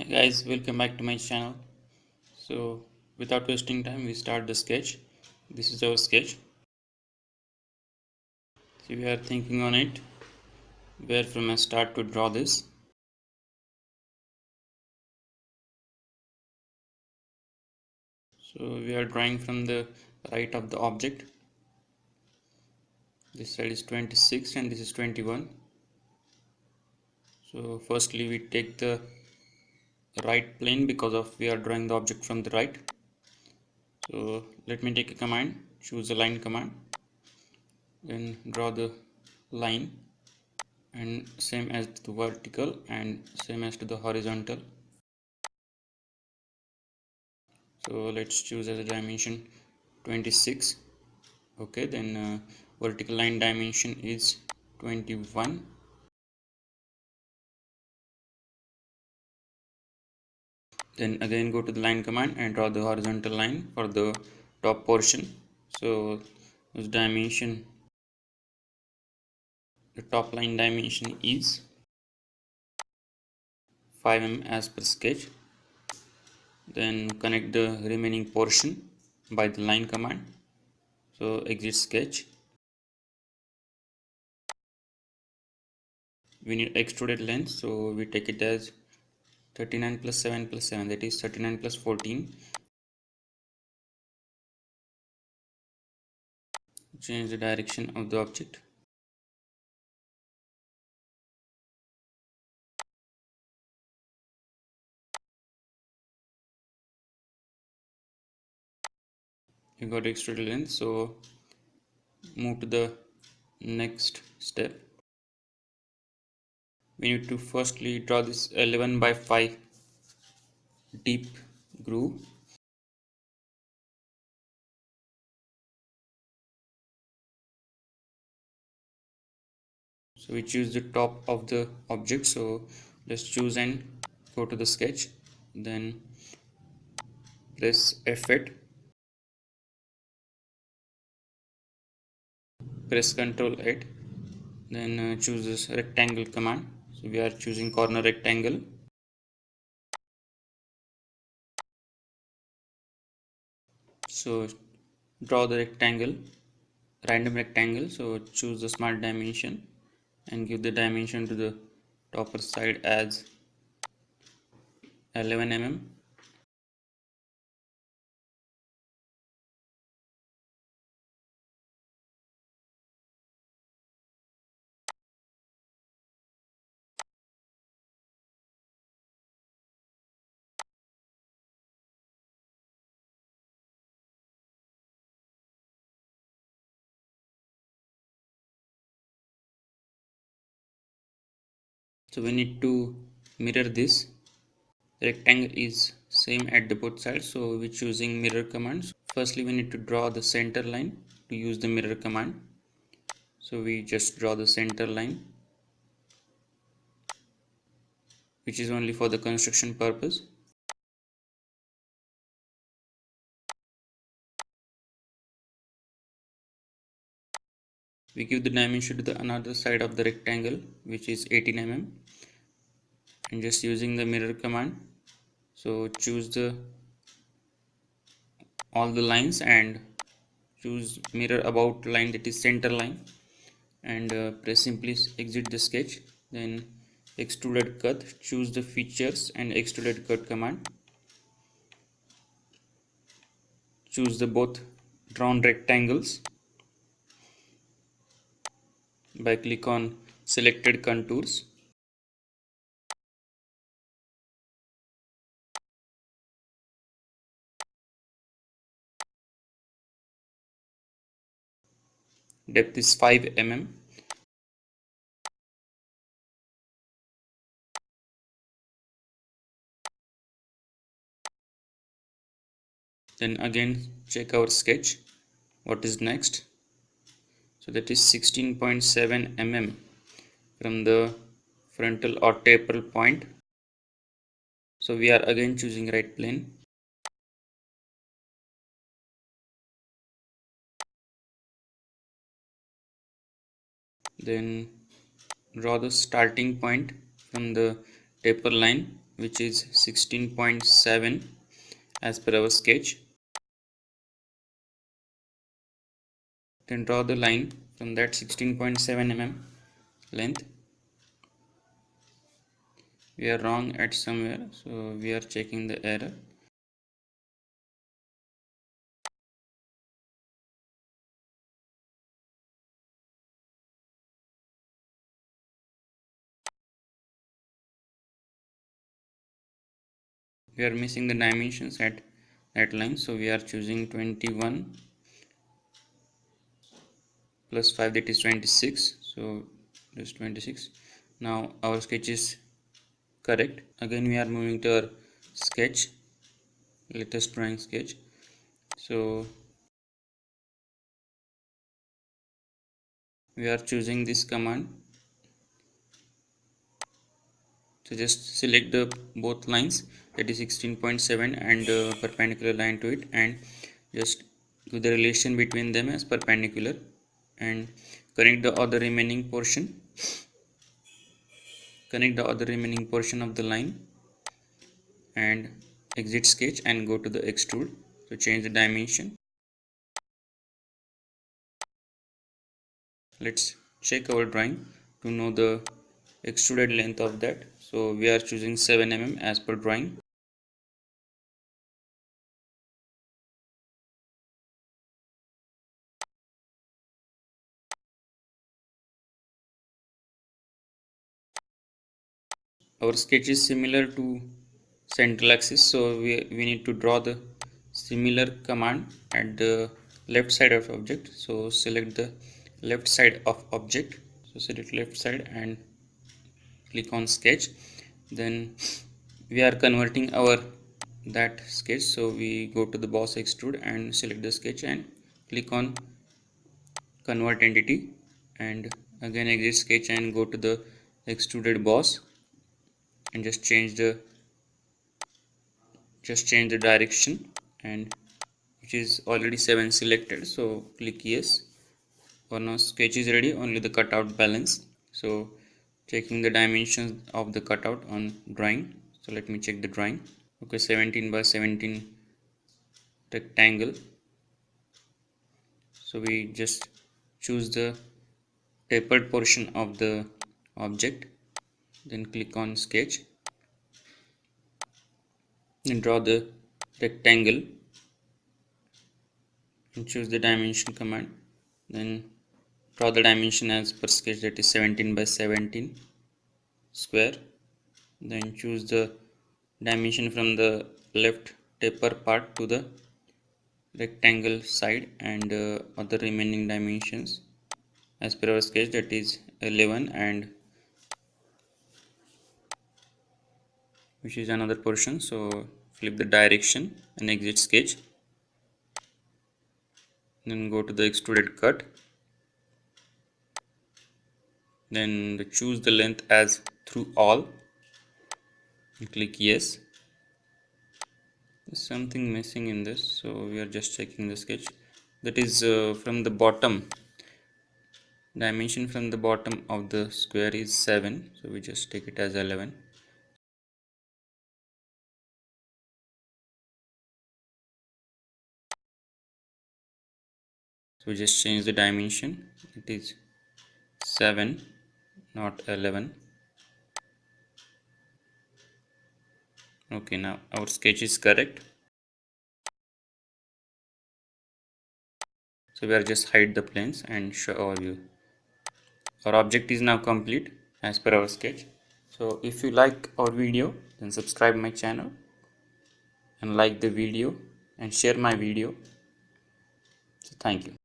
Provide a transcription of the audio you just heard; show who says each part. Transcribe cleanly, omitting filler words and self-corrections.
Speaker 1: Hey guys, welcome back to my channel. So without wasting time, we start the sketch. This is our sketch. So we are thinking on it where from I start to draw this. So we are drawing from the right of the object. This side is 26 and this is 21. So firstly we take the right plane because of we are drawing the object from the right. So let me take a command, choose a line command, then draw the line, and same as the vertical and same as to the horizontal. So let's choose as a dimension 26. Okay, then vertical line dimension is 21. Then again go to the line command and draw the horizontal line for the top portion. So this dimension, the top line dimension is 5 mm as per sketch. Then connect the remaining portion by the line command. So exit sketch. We need extruded length, so we take it as 39 plus 7 plus 7, that is 39 plus 14. Change the direction of the object. You got extruded length, so move to the next step. We need to firstly draw this 11 by 5 deep groove. So we choose the top of the object, so let's choose and go to the sketch, then press F8, press Ctrl 8, then choose this rectangle command. So we are choosing corner rectangle. So draw the rectangle, random rectangle. So choose the smart dimension and give the dimension to the topper side as 11 mm. So we need to mirror this. The rectangle is same at the both sides, so we're choosing mirror commands. Firstly, we need to draw the center line to use the mirror command. So we just draw the center line, which is only for the construction purpose. We give the dimension to the another side of the rectangle, which is 18 mm, and just using the mirror command. So choose the all the lines and choose mirror about line, that is center line, and press simply exit the sketch. Then extruded cut, choose the features and extruded cut command. Choose the both drawn rectangles by click on selected contours. Depth is 5 mm. Then again check our sketch, what is next. So that is 16.7 mm from the frontal or taper point. So we are again choosing right plane. Then draw the starting point from the taper line which is 16.7 as per our sketch. Then draw the line from that 16.7 mm length. We are wrong at somewhere, so we are checking the error. We are missing the dimensions at that line, so we are choosing 21 plus 5, that is 26, so just 26. Now our sketch is correct. Again we are moving to our sketch, latest drawing sketch. So we are choosing this command. So just select the both lines, that is 16.7 and perpendicular line to it, and just do the relation between them as perpendicular and connect the other remaining portion. Connect the other remaining portion of the line and exit sketch and go to the extrude. So change the dimension. Let's check our drawing to know the extruded length of that. So we are choosing 7 mm as per drawing. Our sketch is similar to central axis, so we need to draw the similar command at the left side of object. So select the left side of object. So select left side and click on sketch. Then we are converting our that sketch, so we go to the boss extrude and select the sketch and click on convert entity, and again exit sketch and go to the extruded boss and just change the direction, and which is already 7 selected, so click yes. For now sketch is ready, only the cutout balance. So checking the dimensions of the cutout on drawing. So let me check the drawing. Okay, 17 by 17 rectangle. So we just choose the tapered portion of the object, then click on sketch, then draw the rectangle and choose the dimension command, then draw the dimension as per sketch, that is 17 by 17 square. Then choose the dimension from the left taper part to the rectangle side and other remaining dimensions as per our sketch, that is 11, and which is another portion. So flip the direction and exit sketch, then go to the extruded cut, then choose the length as through all and click yes. There's something missing in this, so we are just checking the sketch, that is from the bottom dimension from the bottom of the square is 7, so we just take it as 11. So we just change the dimension, it is 7 not 11. Okay, now our sketch is correct. So we are just hide the planes and show our view. Our object is now complete as per our sketch. So if you like our video, then subscribe my channel and like the video and share my video. So thank you.